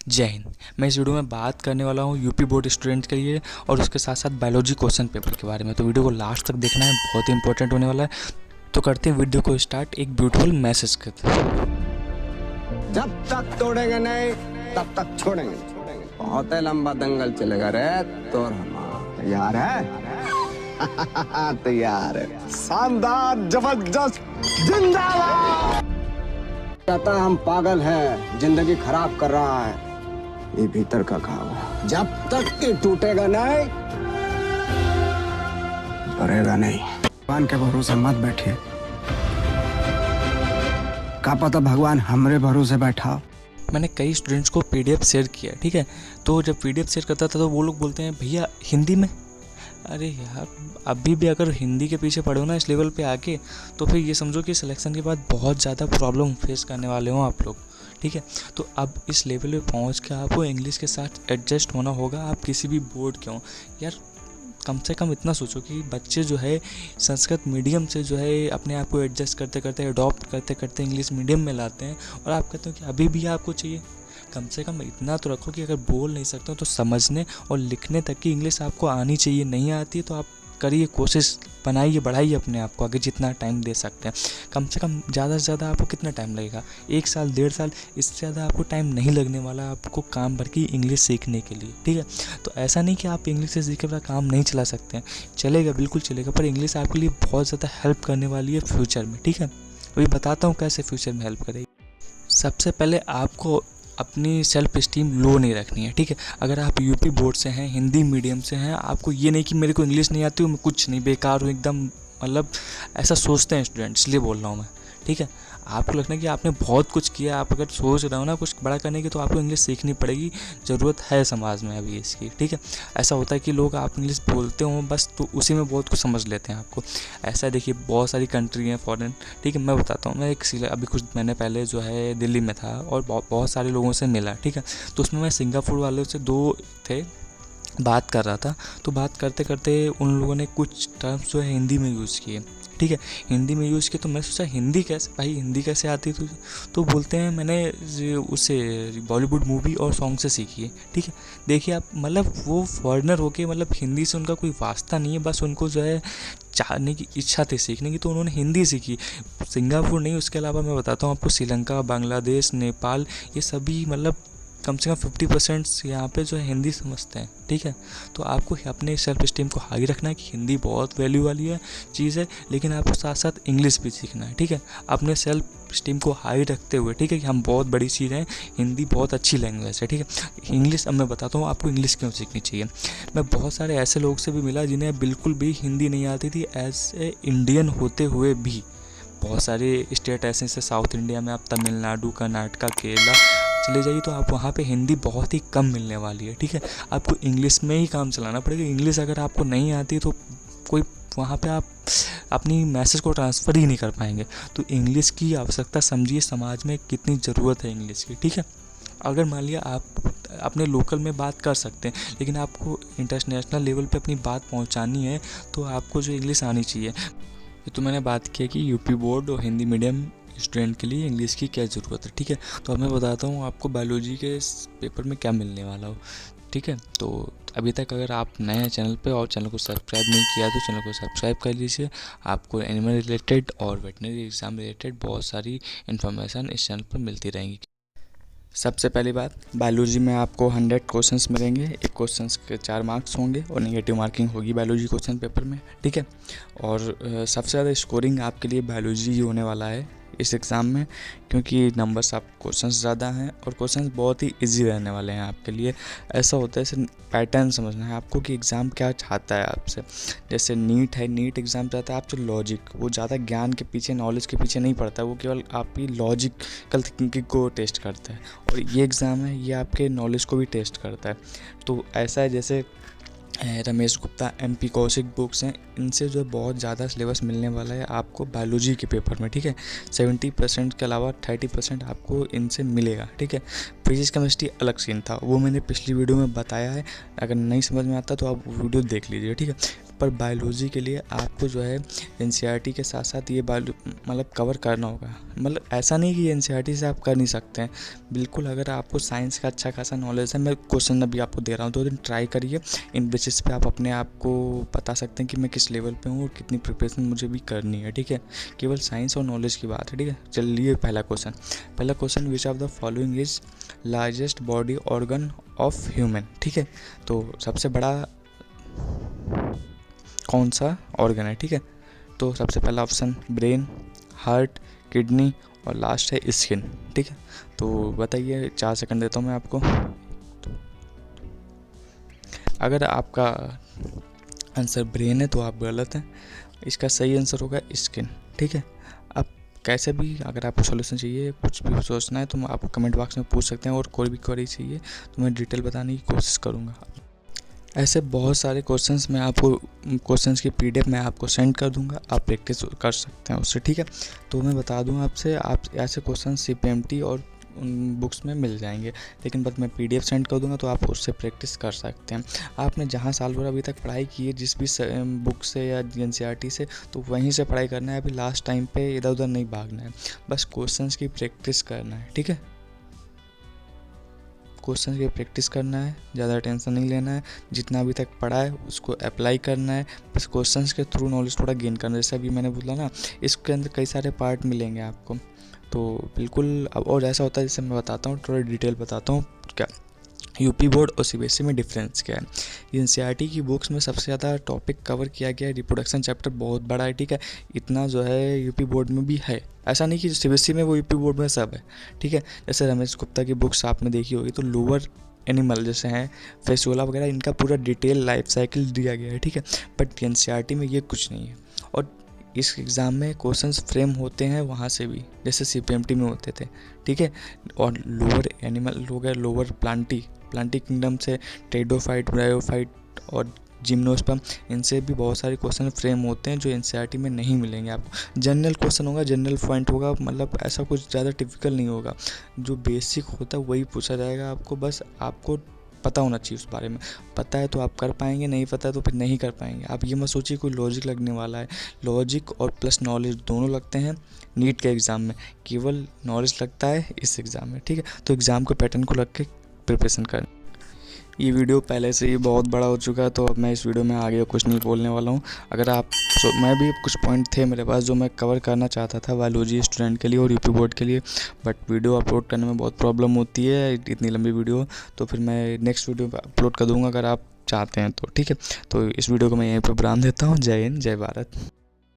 जय हिंद। मैं इस वीडियो में बात करने वाला हूँ यूपी बोर्ड स्टूडेंट के लिए और उसके साथ साथ बायोलॉजी क्वेश्चन पेपर के बारे में। तो वीडियो को लास्ट तक देखना है, बहुत ही इंपॉर्टेंट होने वाला है। तो करते हैं वीडियो को स्टार्ट एक ब्यूटीफुल मैसेज के साथ। जब तक तोड़ेंगे नहीं तब तक छोड़ेंगे नहीं। बहुत ही लंबा दंगल चलेगा रे। तो तैयार है? तैयार है। शानदार, जबरदस्त, जिंदाबाद। कहता है हम पागल हैं, जिंदगी खराब कर रहा है। ये भीतर का घाव है, जब तक ये टूटेगा नहीं भरेगा नहीं। भगवान के भरोसे मत बैठिए, क्या पता भगवान हमरे भरोसे बैठा। मैंने कई स्टूडेंट्स को पीडीएफ शेयर किया, ठीक है। तो जब पीडीएफ शेयर करता था तो वो लोग बोलते हैं भैया हिंदी में। अरे यार, अभी भी अगर हिंदी के पीछे पड़े हो ना इस लेवल पे आके, तो फिर ये समझो कि सिलेक्शन के बाद बहुत ज़्यादा प्रॉब्लम फेस करने वाले हो आप लोग, ठीक है। तो अब इस लेवल पे पहुंच के आपको इंग्लिश के साथ एडजस्ट होना होगा। आप किसी भी बोर्ड के हो यार, कम से कम इतना सोचो कि बच्चे जो है संस्कृत मीडियम से जो है अपने आप को एडजस्ट करते करते अडॉप्ट करते करते इंग्लिश मीडियम में लाते हैं, और आप कहते हो कि अभी भी आपको चाहिए। कम से कम इतना तो रखो कि अगर बोल नहीं सकते हो तो समझने और लिखने तक की इंग्लिश आपको आनी चाहिए। नहीं आती है तो आप करिए, कोशिश बनाइए, बढ़ाइए अपने आप को आगे जितना टाइम दे सकते हैं। कम से कम ज़्यादा से ज़्यादा आपको कितना टाइम लगेगा? 1 साल 1.5 साल, इससे ज़्यादा आपको टाइम नहीं लगने वाला आपको काम भर की इंग्लिश सीखने के लिए, ठीक है। तो ऐसा नहीं कि आप इंग्लिश से सीखे अपना काम नहीं चला सकते हैं, चलेगा, बिल्कुल चलेगा, पर इंग्लिश आपके लिए बहुत ज़्यादा हेल्प करने वाली है फ्यूचर में, ठीक है। अभी बताता हूँ कैसे फ्यूचर में हेल्प करेगी। सबसे पहले आपको अपनी सेल्फ इस्टीम लो नहीं रखनी है, ठीक है। अगर आप यूपी बोर्ड से हैं, हिंदी मीडियम से हैं, आपको ये नहीं कि मेरे को इंग्लिश नहीं आती हूँ, मैं कुछ नहीं, बेकार हूँ एकदम, मतलब ऐसा सोचते हैं स्टूडेंट, इसलिए बोल रहा हूँ मैं, ठीक है। आपको लगना है कि आपने बहुत कुछ किया। आप अगर सोच रहे हो ना कुछ बड़ा करने की, तो आपको इंग्लिश सीखनी पड़ेगी, ज़रूरत है समाज में अभी इसकी, ठीक है। ऐसा होता है कि लोग आप इंग्लिश बोलते हो बस, तो उसी में बहुत कुछ समझ लेते हैं आपको। ऐसा देखिए, बहुत सारी कंट्री हैं फॉरेन, ठीक है। मैं बताता हूँ, मैं अभी कुछ महीने पहले जो है दिल्ली में था और बहुत सारे लोगों से मिला, ठीक है। तो उसमें मैं सिंगापुर वालों से 2 थे, बात कर रहा था। तो बात करते करते उन लोगों ने कुछ टर्म्स जो है हिंदी में यूज़ किए, ठीक है। हिंदी में यूज़ किए तो मैं सोचा हिंदी कैसे, भाई हिंदी कैसे आती तुझे? तो बोलते हैं मैंने उससे बॉलीवुड मूवी और सॉन्ग से सीखी है, ठीक है। देखिए आप, मतलब वो फॉरेनर होके, मतलब हिंदी से उनका कोई वास्ता नहीं है, बस उनको जो है चाहने की इच्छा थी सीखने की, तो उन्होंने हिंदी सीखी। सिंगापुर नहीं, उसके अलावा मैं बताता हूँ आपको, श्रीलंका, बांग्लादेश, नेपाल, ये सभी मतलब कम से कम 50% यहाँ पे जो है हिंदी समझते हैं, ठीक है। तो आपको अपने सेल्फ स्टीम को हाई रखना है कि हिंदी बहुत वैल्यू वाली है चीज़ है, लेकिन आपको साथ साथ इंग्लिश भी सीखना है, ठीक है। अपने सेल्फ स्टीम को हाई रखते हुए, ठीक है, कि हम बहुत बड़ी चीज़ हैं, हिंदी बहुत अच्छी लैंग्वेज है, ठीक है। इंग्लिश, अब मैं बताता हूँ आपको इंग्लिश क्यों सीखनी चाहिए। मैं बहुत सारे ऐसे लोग से भी मिला जिन्हें बिल्कुल भी हिंदी नहीं आती थी, एज ए इंडियन होते हुए भी। बहुत सारे स्टेट ऐसे जैसे साउथ इंडिया में आप तमिलनाडु, कर्नाटका, केरला चले जाइए, तो आप वहाँ पे हिंदी बहुत ही कम मिलने वाली है, ठीक है। आपको इंग्लिश में ही काम चलाना पड़ेगा। इंग्लिश अगर आपको नहीं आती तो कोई वहाँ पे आप अपनी मैसेज को ट्रांसफ़र ही नहीं कर पाएंगे। तो इंग्लिश की आवश्यकता समझिए, समाज में कितनी ज़रूरत है इंग्लिश की, ठीक है। अगर मान लिया आप अपने लोकल में बात कर सकते हैं, लेकिन आपको इंटरनेशनल लेवल पे अपनी बात पहुंचानी है, तो आपको जो इंग्लिश आनी चाहिए। ये तो मैंने बात की है कि यूपी बोर्ड और हिंदी मीडियम स्टूडेंट के लिए इंग्लिश की क्या ज़रूरत है, ठीक है। तो अब मैं बताता हूँ आपको बायोलॉजी के इस पेपर में क्या मिलने वाला हो, ठीक है। तो अभी तक अगर आप नए हैं चैनल पे और चैनल को सब्सक्राइब नहीं किया तो चैनल को सब्सक्राइब कर लीजिए। आपको एनिमल रिलेटेड और वेटनरी एग्ज़ाम रिलेटेड बहुत सारी इन्फॉर्मेशन इस चैनल पर मिलती रहेंगी। सबसे पहली बात, बायोलॉजी में आपको 100 क्वेश्चंस मिलेंगे। एक क्वेश्चन के 4 मार्क्स होंगे और नेगेटिव मार्किंग होगी बायोलॉजी क्वेश्चन पेपर में, ठीक है। और सबसे ज़्यादा स्कोरिंग आपके लिए बायोलॉजी ही होने वाला है इस एग्ज़ाम में, क्योंकि नंबर्स आप क्वेश्चंस ज़्यादा हैं और क्वेश्चंस बहुत ही इजी रहने वाले हैं आपके लिए। ऐसा होता है, जैसे पैटर्न समझना है आपको कि एग्ज़ाम क्या चाहता है आपसे। जैसे नीट है, नीट एग्ज़ाम चाहता है आपसे लॉजिक, वो ज़्यादा ज्ञान के पीछे, नॉलेज के पीछे नहीं पड़ता, वो केवल आपकी लॉजिकल थिंकिंग को टेस्ट करता है। और ये एग्ज़ाम है, ये आपके नॉलेज को भी टेस्ट करता है। तो ऐसा है जैसे रमेश गुप्ता, MP कौशिक बुक्स हैं, इनसे जो है बहुत ज़्यादा सिलेबस मिलने वाला है आपको बायोलॉजी के पेपर में, ठीक है। 70% के अलावा 30% आपको इनसे मिलेगा, ठीक है। फिजिक्स केमिस्ट्री अलग सीन था, वो मैंने पिछली वीडियो में बताया है, अगर नहीं समझ में आता तो आप वीडियो देख लीजिए, ठीक है। पर बायोलॉजी के लिए आपको जो है NCERT के साथ साथ ये मतलब कवर करना होगा। मतलब ऐसा नहीं कि NCERT से आप कर नहीं सकते हैं, बिल्कुल। अगर आपको साइंस का अच्छा खासा नॉलेज है, मैं क्वेश्चन अभी आपको दे रहा हूँ, 2 दिन ट्राई करिए, इन बेसिस पे आप अपने आप को बता सकते हैं कि मैं किस लेवल पे हूँ और कितनी प्रिपरेशन मुझे भी करनी है, ठीक है। केवल साइंस और नॉलेज की बात है, ठीक है। चलिए पहला question, which of the following is largest body organ of human, ठीक है। तो सबसे बड़ा कौन सा ऑर्गन है, ठीक है। तो सबसे पहला ऑप्शन ब्रेन, हार्ट, किडनी और लास्ट है स्किन, ठीक है। तो बताइए, 4 सेकंड देता हूँ मैं आपको। अगर आपका आंसर ब्रेन है तो आप गलत हैं, इसका सही आंसर होगा स्किन, ठीक है। अब कैसे भी अगर आपको सॉल्यूशन चाहिए, कुछ भी सोचना है तो आप कमेंट बॉक्स में पूछ सकते हैं, और कोई भी क्वेरी चाहिए तो मैं डिटेल बताने की कोशिश करूँगा। ऐसे बहुत सारे क्वेश्चंस मैं आपको, क्वेश्चंस की PDF मैं आपको सेंड कर दूंगा, आप प्रैक्टिस कर सकते हैं उससे, ठीक है। तो मैं बता दूं आपसे, आप ऐसे क्वेश्चन CPMT और बुक्स में मिल जाएंगे, लेकिन बस मैं PDF सेंड कर दूंगा तो आप उससे प्रैक्टिस कर सकते हैं। आपने जहां साल भर अभी तक पढ़ाई की है जिस भी बुक से या NCERT से, तो वहीं से पढ़ाई करना है। अभी लास्ट टाइम पे इधर उधर नहीं भागना है, बस क्वेश्चंस की प्रैक्टिस करना है, ठीक है। क्वेश्चन की प्रैक्टिस करना है, ज़्यादा टेंशन नहीं लेना है, जितना अभी तक पढ़ा है उसको अप्लाई करना है, बस क्वेश्चंस के थ्रू नॉलेज थोड़ा गेन करना है। जैसे अभी मैंने बोला ना, इसके अंदर कई सारे पार्ट मिलेंगे आपको, तो बिल्कुल। अब और ऐसा होता है, जैसे मैं बताता हूँ, थोड़ा डिटेल बताता हूँ क्या UP बोर्ड और CBSE में डिफरेंस क्या है। NCERT की बुक्स में सबसे ज़्यादा टॉपिक कवर किया गया है, रिप्रोडक्शन चैप्टर बहुत बड़ा है, ठीक है। इतना जो है UP बोर्ड में भी है, ऐसा नहीं कि CBSE में वो UP बोर्ड में सब है, ठीक है। जैसे रमेश गुप्ता की बुक्स आपने देखी होगी, तो लोअर एनिमल जैसे हैं फेसोला वगैरह, इनका पूरा डिटेल लाइफ साइकिल दिया गया है, ठीक है। बट NCERT में ये कुछ नहीं है। और इस एग्ज़ाम में क्वेश्चंस फ्रेम होते हैं वहाँ से भी, जैसे CPMT में होते थे, ठीक है। और लोअर एनिमल हो गया, लोअर प्लांटी किंगडम से टेडोफाइट, ब्रायोफाइट और जिम्नोस्पर्म, इनसे भी बहुत सारे क्वेश्चन फ्रेम होते हैं जो NCERT में नहीं मिलेंगे आपको। जनरल क्वेश्चन होगा, जनरल पॉइंट होगा, मतलब ऐसा कुछ ज़्यादा टिपिकल नहीं होगा। जो बेसिक होता है वही पूछा जाएगा आपको, बस आपको पता होना चाहिए उस बारे में। पता है तो आप कर पाएंगे, नहीं पता है तो फिर नहीं कर पाएंगे। आप ये मत सोचिए कोई लॉजिक लगने वाला है, लॉजिक और प्लस नॉलेज दोनों लगते हैं नीट के एग्ज़ाम में, केवल नॉलेज लगता है इस एग्ज़ाम में, ठीक है। तो एग्ज़ाम को पैटर्न को लग के प्रिपरेशन करें। ये वीडियो पहले से ही बहुत बड़ा हो चुका है, तो अब मैं इस वीडियो में आगे कुछ नहीं बोलने वाला हूँ। अगर आप मैं भी कुछ पॉइंट थे मेरे पास जो मैं कवर करना चाहता था बायोलॉजी स्टूडेंट के लिए और UP बोर्ड के लिए, बट वीडियो अपलोड करने में बहुत प्रॉब्लम होती है, इतनी लंबी वीडियो। तो फिर मैं नेक्स्ट वीडियो अपलोड कर दूँगा अगर आप चाहते हैं तो, ठीक है। तो इस वीडियो को मैं यहीं पर विराम देता हूँ। जय हिंद, जय भारत।